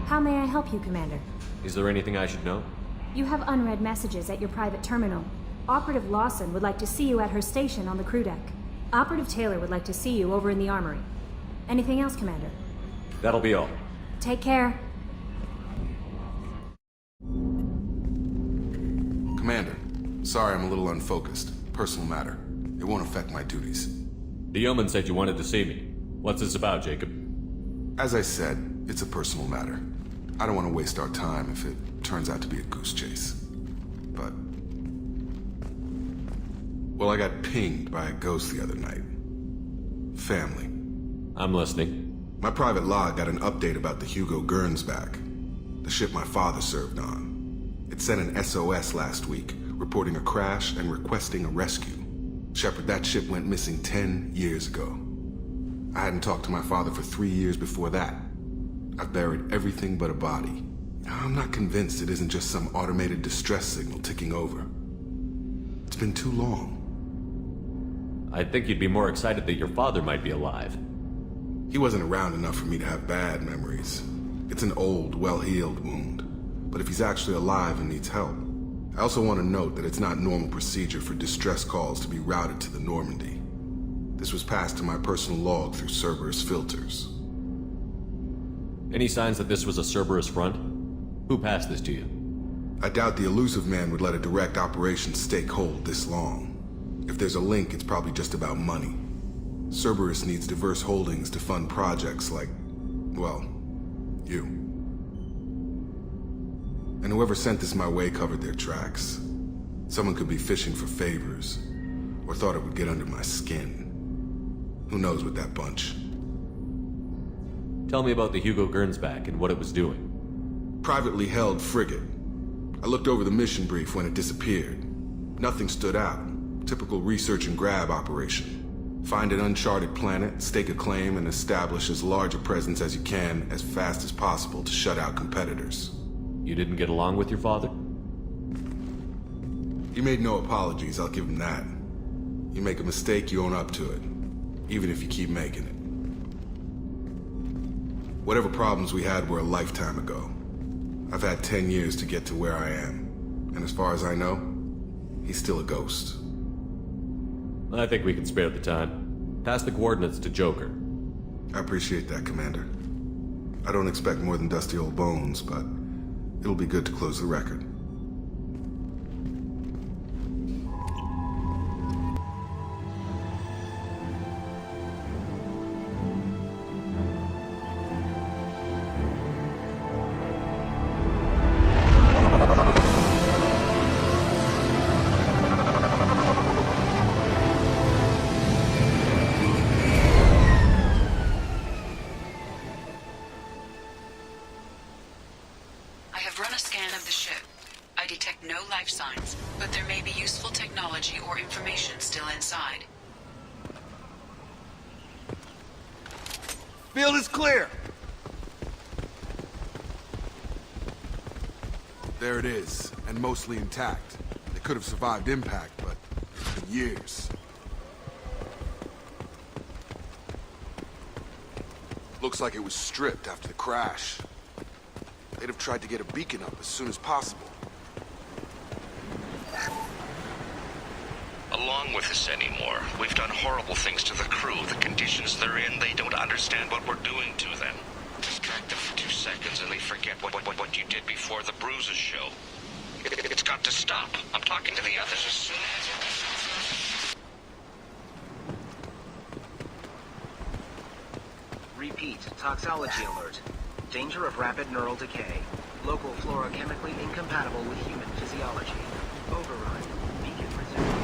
How may I help you, Commander? Is there anything I should know? You have unread messages at your private terminal. Operative Lawson would like to see you at her station on the crew deck. Operative Taylor would like to see you over in the armory. Anything else, Commander? That'll be all. Take care. Commander, sorry I'm a little unfocused. Personal matter. It won't affect my duties. The yeoman said you wanted to see me. What's this about, Jacob? As I said, it's a personal matter. I don't want to waste our time if it turns out to be a goose chase. But... well, I got pinged by a ghost the other night. Family. I'm listening. My private log got an update about the Hugo Gernsback, the ship my father served on. It sent an SOS last week, reporting a crash and requesting a rescue. Shepard, that ship went missing 10 years ago. I hadn't talked to my father for 3 years before that. I've buried everything but a body. I'm not convinced it isn't just some automated distress signal ticking over. It's been too long. I'd think you'd be more excited that your father might be alive. He wasn't around enough for me to have bad memories. It's an old, well-healed wound. But if he's actually alive and needs help, I also want to note that it's not normal procedure for distress calls to be routed to the Normandy. This was passed to my personal log through Cerberus filters. Any signs that this was a Cerberus front? Who passed this to you? I doubt the elusive man would let a direct operation stake hold this long. If there's a link, it's probably just about money. Cerberus needs diverse holdings to fund projects like, well, you. And whoever sent this my way covered their tracks. Someone could be fishing for favors, or thought it would get under my skin. Who knows with that bunch? Tell me about the Hugo Gernsback and what it was doing. Privately held frigate. I looked over the mission brief when it disappeared. Nothing stood out. Typical research and grab operation. Find an uncharted planet, stake a claim, and establish as large a presence as you can as fast as possible to shut out competitors. You didn't get along with your father? He made no apologies, I'll give him that. You make a mistake, you own up to it. Even if you keep making it. Whatever problems we had were a lifetime ago. I've had 10 years to get to where I am. And as far as I know, he's still a ghost. I think we can spare the time. Pass the coordinates to Joker. I appreciate that, Commander. I don't expect more than dusty old bones, but it'll be good to close the record. Signs, but there may be useful technology or information still inside. Field is clear! There it is, and mostly intact. They could have survived impact, but it's been years. Looks like it was stripped after the crash. They'd have tried to get a beacon up as soon as possible. Along with us anymore. We've done horrible things to the crew. The conditions they're in, they don't understand what we're doing to them. Distract them for 2 seconds and they forget what you did before the bruises show. It's got to stop. I'm talking to the others as soon as... Repeat, toxology alert. Danger of rapid neural decay. Local flora chemically incompatible with human physiology. Override. Beacon resumed.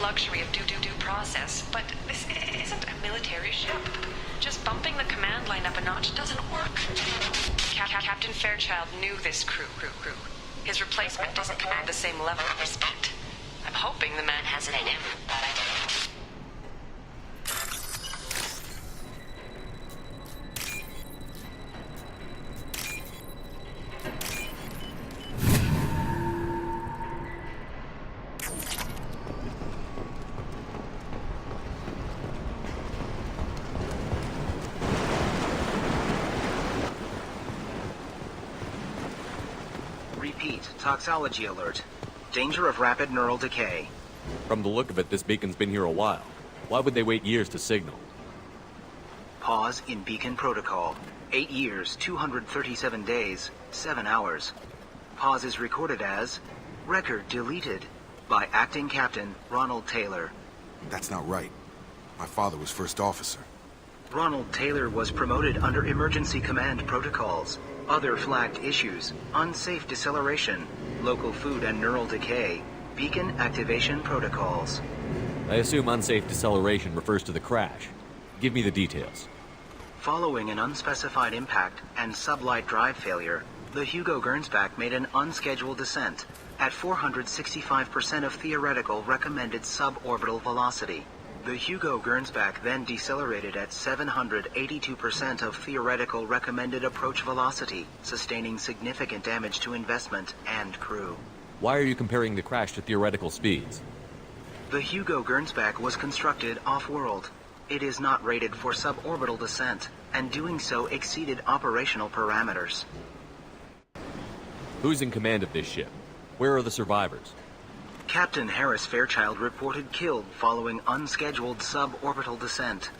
luxury of due process, but this isn't a military ship. Just bumping the command line up a notch doesn't work. Captain Fairchild knew this crew. His replacement doesn't command the same level of respect. I'm hoping the man has it in him. Repeat, toxology alert. Danger of rapid neural decay. From the look of it, this beacon's been here a while. Why would they wait years to signal? Pause in beacon protocol. 8 years, 237 days, 7 hours. Pause is recorded as record deleted by Acting Captain Ronald Taylor. That's not right. My father was first officer. Ronald Taylor was promoted under emergency command protocols. Other flagged issues: unsafe deceleration, local food and neural decay, beacon activation protocols. I assume unsafe deceleration refers to the crash. Give me the details. Following an unspecified impact and sublight drive failure, the Hugo Gernsback made an unscheduled descent at 465% of theoretical recommended suborbital velocity. The Hugo Gernsback then decelerated at 782% of theoretical recommended approach velocity, sustaining significant damage to investment and crew. Why are you comparing the crash to theoretical speeds? The Hugo Gernsback was constructed off-world. It is not rated for suborbital descent, and doing so exceeded operational parameters. Who's in command of this ship? Where are the survivors? Captain Harris Fairchild reported killed following unscheduled suborbital descent.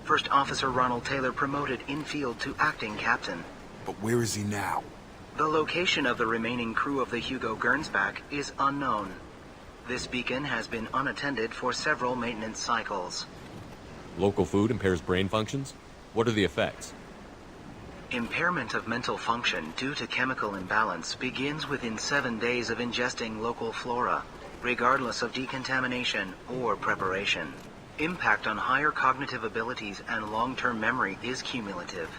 First Officer Ronald Taylor promoted in-field to acting captain. But where is he now? The location of the remaining crew of the Hugo Gernsback is unknown. This beacon has been unattended for several maintenance cycles. Local food impairs brain functions? What are the effects? Impairment of mental function due to chemical imbalance begins within 7 days of ingesting local flora, regardless of decontamination or preparation. Impact on higher cognitive abilities and long-term memory is cumulative,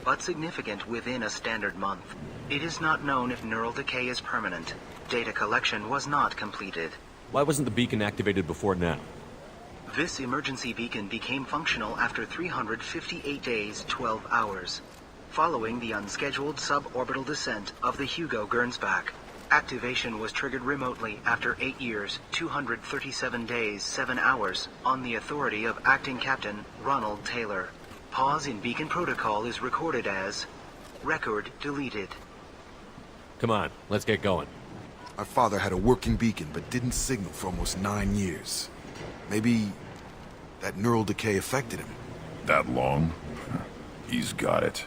but significant within a standard month. It is not known if neural decay is permanent. Data collection was not completed. Why wasn't the beacon activated before now? This emergency beacon became functional after 358 days, 12 hours, following the unscheduled suborbital descent of the Hugo Gernsback. Activation was triggered remotely after 8 years, 237 days, 7 hours, on the authority of Acting Captain Ronald Taylor. Pause in beacon protocol is recorded as record deleted. Come on, let's get going. My father had a working beacon, but didn't signal for almost 9 years. Maybe that neural decay affected him. That long? He's got it.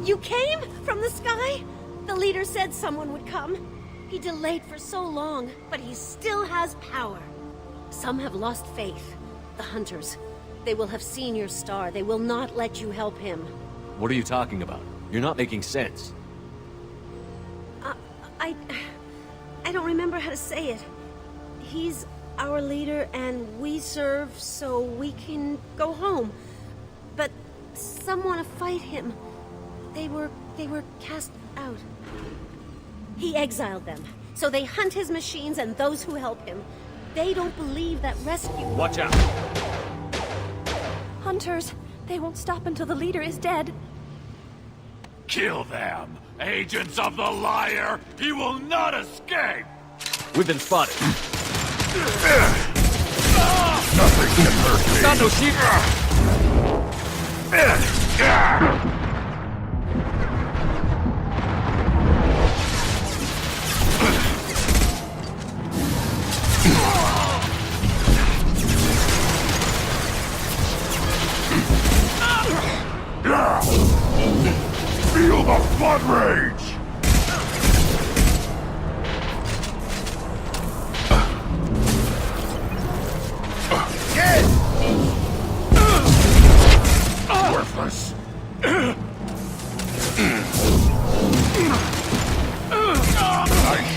You came? From the sky? The leader said someone would come. He delayed for so long, but he still has power. Some have lost faith. The hunters. They will have seen your star. They will not let you help him. What are you talking about? You're not making sense. I don't remember how to say it. He's our leader and we serve so we can go home. But some want to fight him. They were cast out. He exiled them, so they hunt his machines and those who help him. They don't believe that rescue... Watch out! Hunters, they won't stop until the leader is dead. Kill them! Agents of the liar! He will not escape! We've been spotted. Nothing can hurt me! Got no sheep! Feel the flood rage!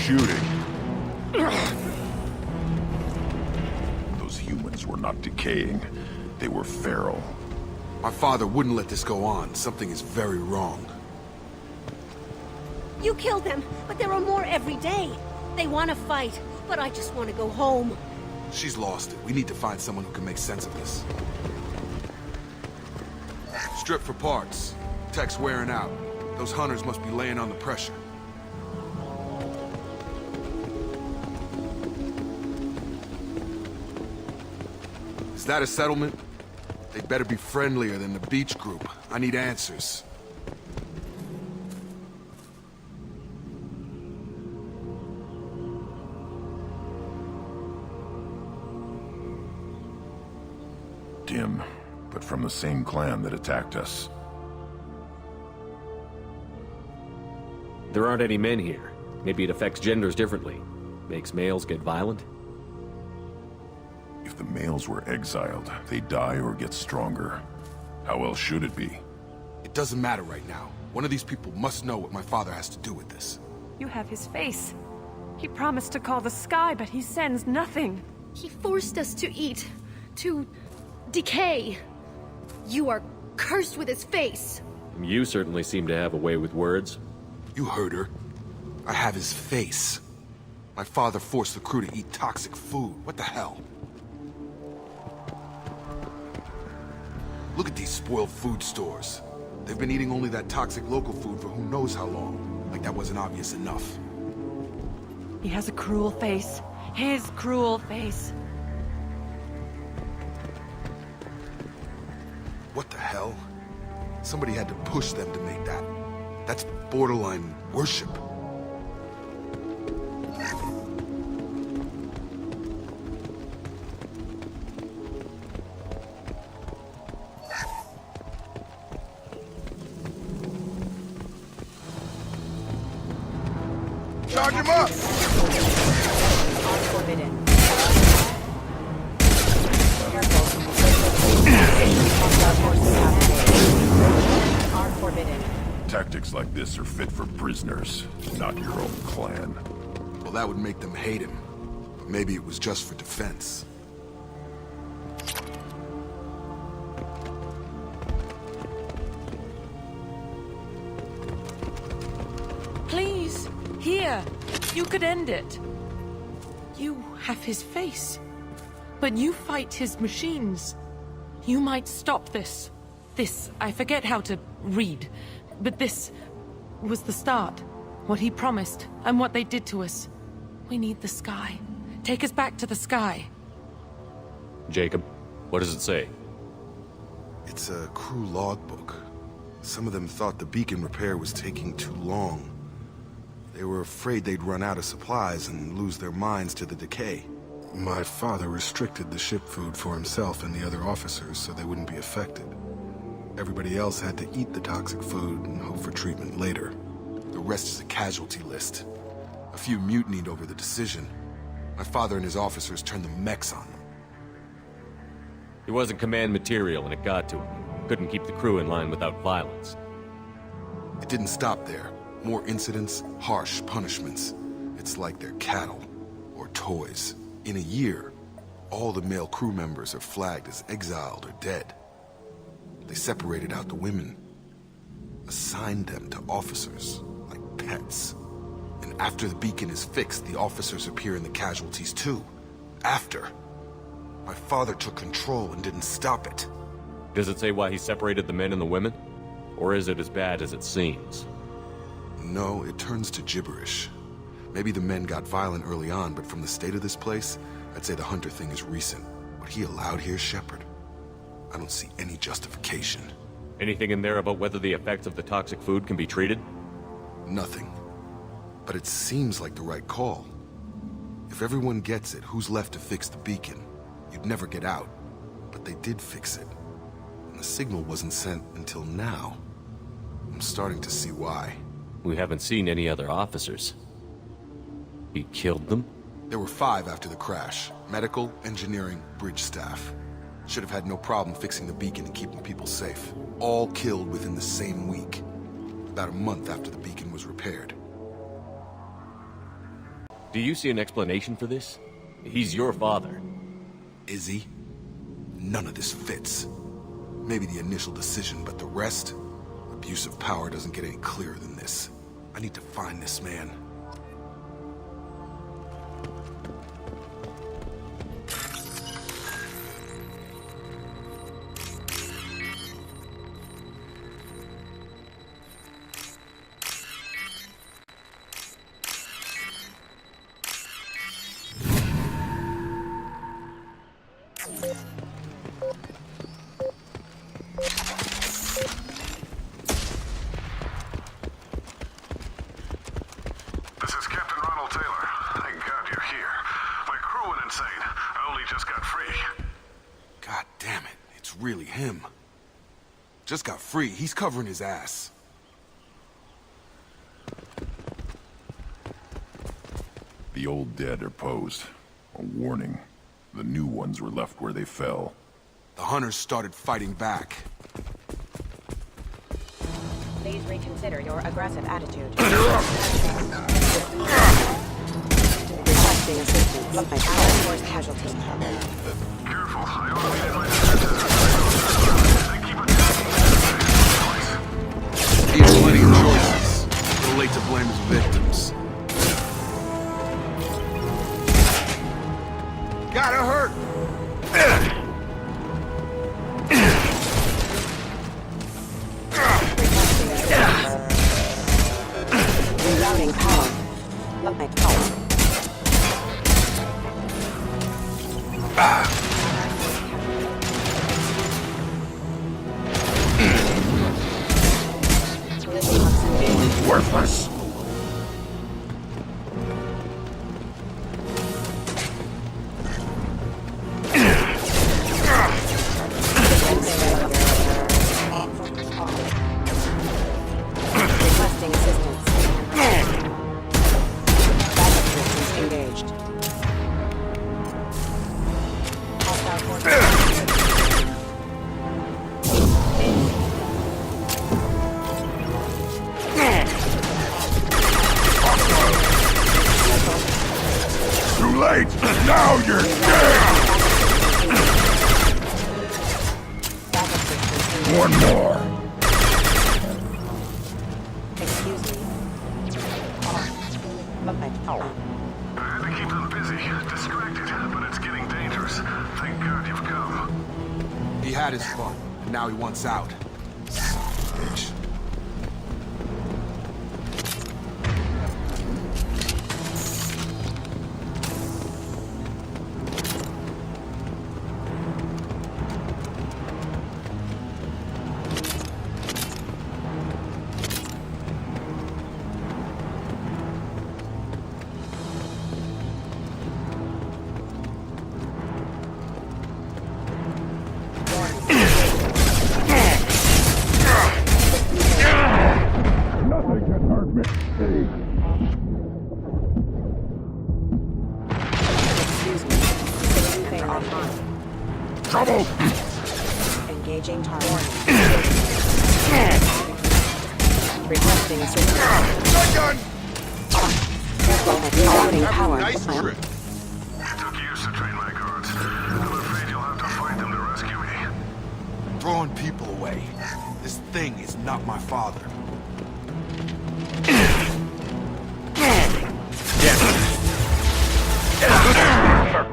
shooting. Those humans were not decaying. They were feral. My father wouldn't let this go on. Something is very wrong. You killed them, but there are more every day. They want to fight, but I just want to go home. She's lost it. We need to find someone who can make sense of this. Strip for parts. Tech's wearing out. Those hunters must be laying on the pressure. Is that a settlement? They'd better be friendlier than the beach group. I need answers. Dim, but from the same clan that attacked us. There aren't any men here. Maybe it affects genders differently. Makes males get violent? If the males were exiled, they die or get stronger. How else should it be? It doesn't matter right now. One of these people must know what my father has to do with this. You have his face. He promised to call the sky, but he sends nothing. He forced us to eat, to decay. You are cursed with his face. You certainly seem to have a way with words. You heard her. I have his face. My father forced the crew to eat toxic food. What the hell? Look at these spoiled food stores. They've been eating only that toxic local food for who knows how long. Like that wasn't obvious enough. He has a cruel face. His cruel face. What the hell? Somebody had to push them to make that. That's borderline worship. Charge him up! Forbidden. Are forbidden. Tactics like this are fit for prisoners, not your own clan. Well, that would make them hate him. But maybe it was just for defense. Please, here. You could end it. You have his face. But you fight his machines. You might stop this. This, I forget how to read. But this was the start. What he promised, and what they did to us. We need the sky. Take us back to the sky. Jacob, what does it say? It's a crew logbook. Some of them thought the beacon repair was taking too long. They were afraid they'd run out of supplies and lose their minds to the decay. My father restricted the ship food for himself and the other officers so they wouldn't be affected. Everybody else had to eat the toxic food and hope for treatment later. The rest is a casualty list. A few mutinied over the decision. My father and his officers turned the mechs on them. He wasn't command material and it got to him. Couldn't keep the crew in line without violence. It didn't stop there. More incidents, harsh punishments. It's like they're cattle or toys. In a year, all the male crew members are flagged as exiled or dead. They separated out the women, assigned them to officers, like pets. And after the beacon is fixed, the officers appear in the casualties too. After. My father took control and didn't stop it. Does it say why he separated the men and the women? Or is it as bad as it seems? No, it turns to gibberish. Maybe the men got violent early on, but from the state of this place, I'd say the Hunter thing is recent. What he allowed here, Shepard, I don't see any justification. Anything in there about whether the effects of the toxic food can be treated? Nothing. But it seems like the right call. If everyone gets it, who's left to fix the beacon? You'd never get out. But they did fix it. And the signal wasn't sent until now. I'm starting to see why. We haven't seen any other officers. He killed them? There were 5 after the crash. Medical, engineering, bridge staff. Should have had no problem fixing the beacon and keeping people safe. All killed within the same week. About a month after the beacon was repaired. Do you see an explanation for this? He's your father. Is he? None of this fits. Maybe the initial decision, but the rest? Abuse of power doesn't get any clearer than this. I need to find this man. This is Captain Ronald Taylor. Thank God you're here. My crew went insane. I only just got free. God damn it, it's really him. Just got free, he's covering his ass. The old dead are posed. A warning. The new ones were left where they fell. The hunters started fighting back. Please reconsider your aggressive attitude. Requesting assistance. Our force casualty. Careful, I automated my defenses. They keep attacking. He has plenty of choices. Too late to blame his victims. Gotta hurt! Rerouting power. Low-light power. Worthless! Requesting assistance. Backup systems engaged. Hostile forces. Too late! Now you're dead! One more! Excuse me. Low-light power. I had to keep them busy, distracted, but it's getting dangerous. Thank God you've come. He had his fun, and now he wants out. Son of a bitch. Nothing can hurt me! Excuse me. They are fine. Trouble! Engaging target. Requesting assistance. Shotgun! Rerouting power. Nice trip. It took years to train my guards. I'm afraid you'll have to fight them to rescue me. Throwing people away. This thing is not my father.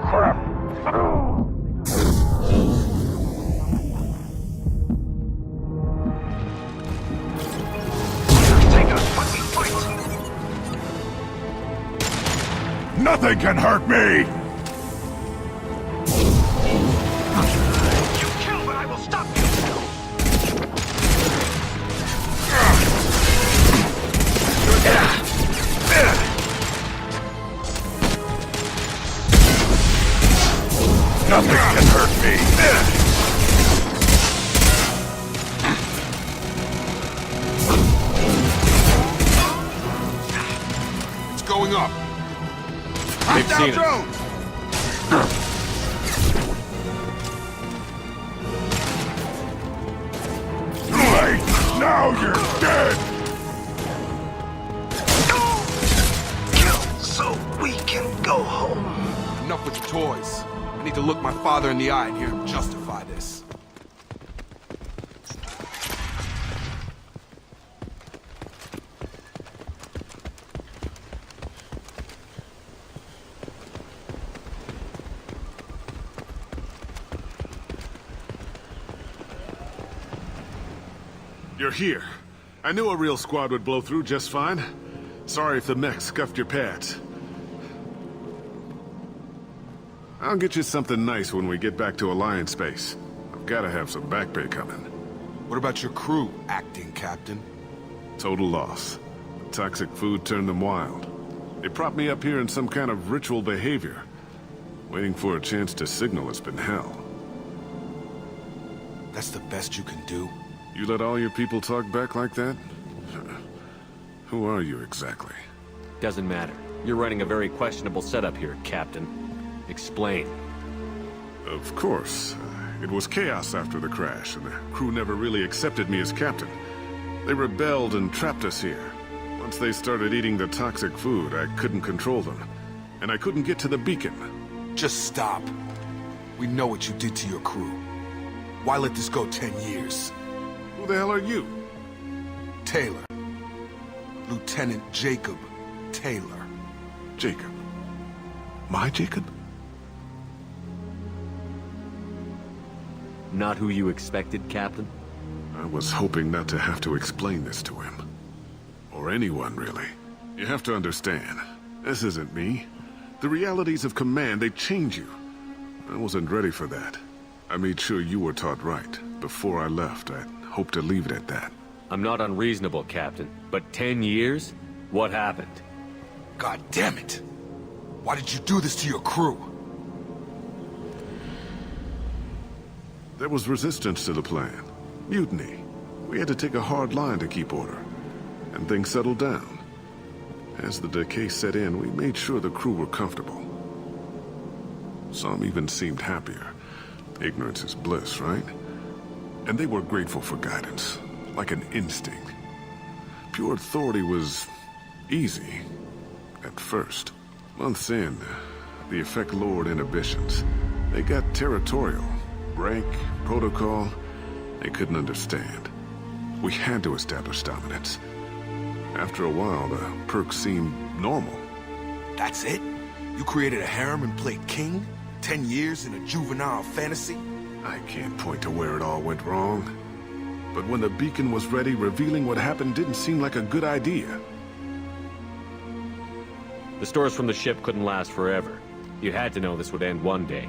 Crap! Take a fucking fight! Nothing can hurt me! You kill, but I will stop you! Nothing can hurt me! It's going up. They've seen it. Drone! Too late! Now you're dead! Kill so weak! go home. Enough with the toys. I need to look my father in the eye and hear him justify this. You're here. I knew a real squad would blow through just fine. Sorry if the mech scuffed your pads. I'll get you something nice when we get back to Alliance space. I've gotta have some back pay coming. What about your crew, acting captain? Total loss. Toxic food turned them wild. They propped me up here in some kind of ritual behavior. Waiting for a chance to signal has been hell. That's the best you can do? You let all your people talk back like that? Who are you exactly? Doesn't matter. You're running a very questionable setup here, Captain. Explain. Of course. It was chaos after the crash, and the crew never really accepted me as captain. They rebelled and trapped us here. Once they started eating the toxic food, I couldn't control them. And I couldn't get to the beacon. Just stop. We know what you did to your crew. Why let this go 10 years? Who the hell are you? Taylor. Lieutenant Jacob Taylor. Jacob? My Jacob? Not who you expected, Captain? I was hoping not to have to explain this to him. Or anyone, really. You have to understand, this isn't me. The realities of command, they change you. I wasn't ready for that. I made sure you were taught right. Before I left, I hoped to leave it at that. I'm not unreasonable, Captain, but 10 years? What happened? God damn it! Why did you do this to your crew? There was resistance to the plan. Mutiny. We had to take a hard line to keep order. And things settled down. As the decay set in, we made sure the crew were comfortable. Some even seemed happier. Ignorance is bliss, right? And they were grateful for guidance, like an instinct. Pure authority was easy, at first. Months in, the effect lowered inhibitions. They got territorial. Rank, protocol, they couldn't understand. We had to establish dominance. After a while, the perks seemed normal. That's it? You created a harem and played king? 10 years in a juvenile fantasy? I can't point to where it all went wrong. But when the beacon was ready, revealing what happened didn't seem like a good idea. The stores from the ship couldn't last forever. You had to know this would end one day.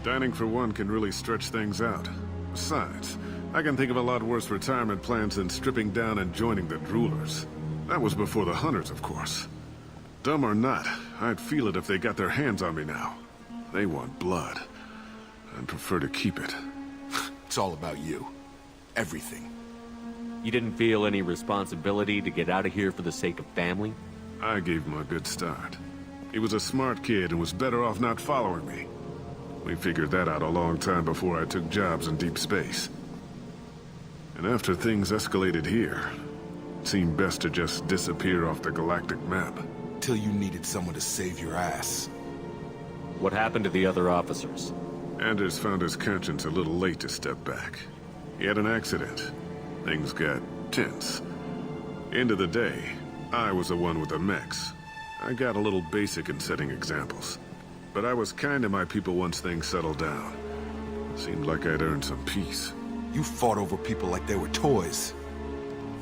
Dining for one can really stretch things out. Besides, I can think of a lot worse retirement plans than stripping down and joining the Droolers. That was before the Hunters, of course. Dumb or not, I'd feel it if they got their hands on me now. They want blood. I'd prefer to keep it. It's all about you. Everything. You didn't feel any responsibility to get out of here for the sake of family? I gave him a good start. He was a smart kid and was better off not following me. We figured that out a long time before I took jobs in deep space. And after things escalated here, it seemed best to just disappear off the galactic map. Till you needed someone to save your ass. What happened to the other officers? Anders found his conscience a little late to step back. He had an accident. Things got tense. End of the day, I was the one with the mechs. I got a little basic in setting examples. But I was kind to my people once things settled down. Seemed like I'd earned some peace. You fought over people like they were toys.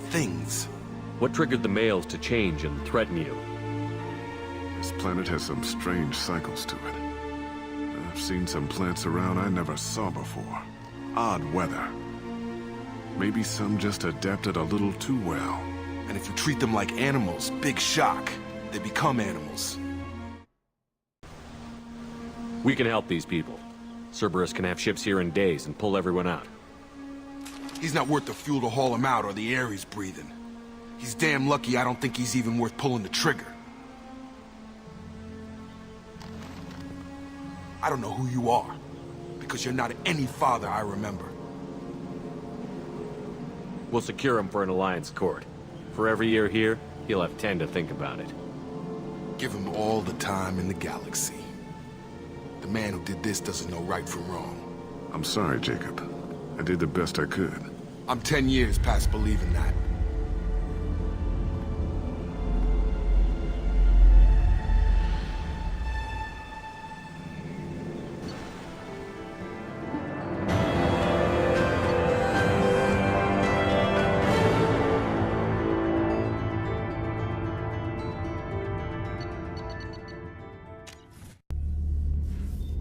Things. What triggered the males to change and threaten you? This planet has some strange cycles to it. I've seen some plants around I never saw before. Odd weather. Maybe some just adapted a little too well. And if you treat them like animals, big shock. They become animals. We can help these people. Cerberus can have ships here in days and pull everyone out. He's not worth the fuel to haul him out or the air he's breathing. He's damn lucky I don't think he's even worth pulling the trigger. I don't know who you are, because you're not any father I remember. We'll secure him for an Alliance court. For every year here, he'll have 10 to think about it. Give him all the time in the galaxy. The man who did this doesn't know right from wrong. I'm sorry, Jacob. I did the best I could. I'm 10 years past believing that.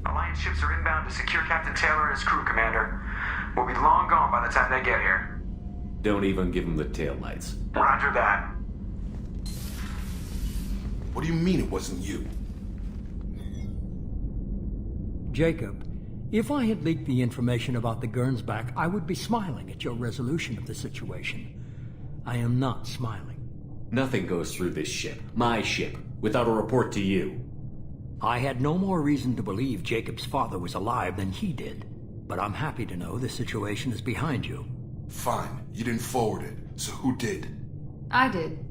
Alliance ships are inbound to secure Captain Taylor and his crew, Commander. We'll be long gone by the time they get here. Don't even give him the taillights. Roger that. What do you mean it wasn't you? Jacob, if I had leaked the information about the Gernsback, I would be smiling at your resolution of the situation. I am not smiling. Nothing goes through this ship, my ship, without a report to you. I had no more reason to believe Jacob's father was alive than he did, but I'm happy to know the situation is behind you. Fine, you didn't forward it, so who did? I did.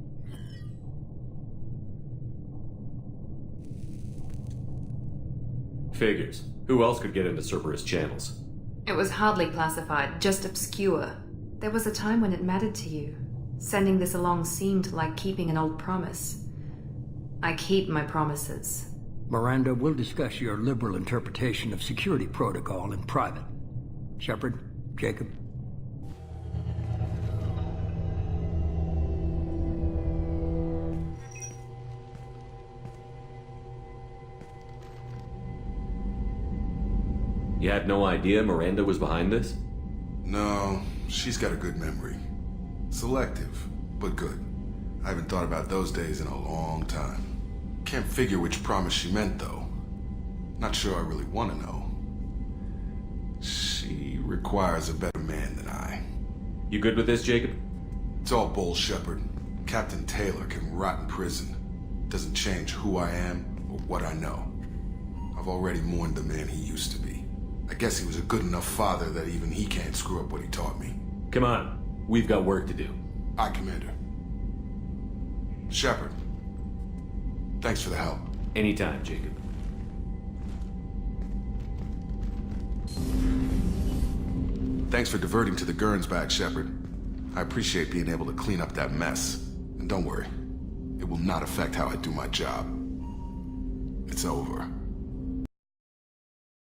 Figures. Who else could get into Cerberus channels? It was hardly classified, just obscure. There was a time when it mattered to you. Sending this along seemed like keeping an old promise. I keep my promises. Miranda, we'll discuss your liberal interpretation of security protocol in private. Shepard, Jacob. You had no idea Miranda was behind this? No, she's got a good memory. Selective, but good. I haven't thought about those days in a long time. Can't figure which promise she meant, though. Not sure I really want to know. She requires a better man than I. You good with this, Jacob? It's all bull, Shepard. Captain Taylor can rot in prison. Doesn't change who I am or what I know. I've already mourned the man he used to be. I guess he was a good enough father that even he can't screw up what he taught me. Come on, we've got work to do. Aye, Commander. Shepard. Thanks for the help. Anytime, Jacob. Thanks for diverting to the Gernsback, Shepard. I appreciate being able to clean up that mess. And don't worry, it will not affect how I do my job. It's over.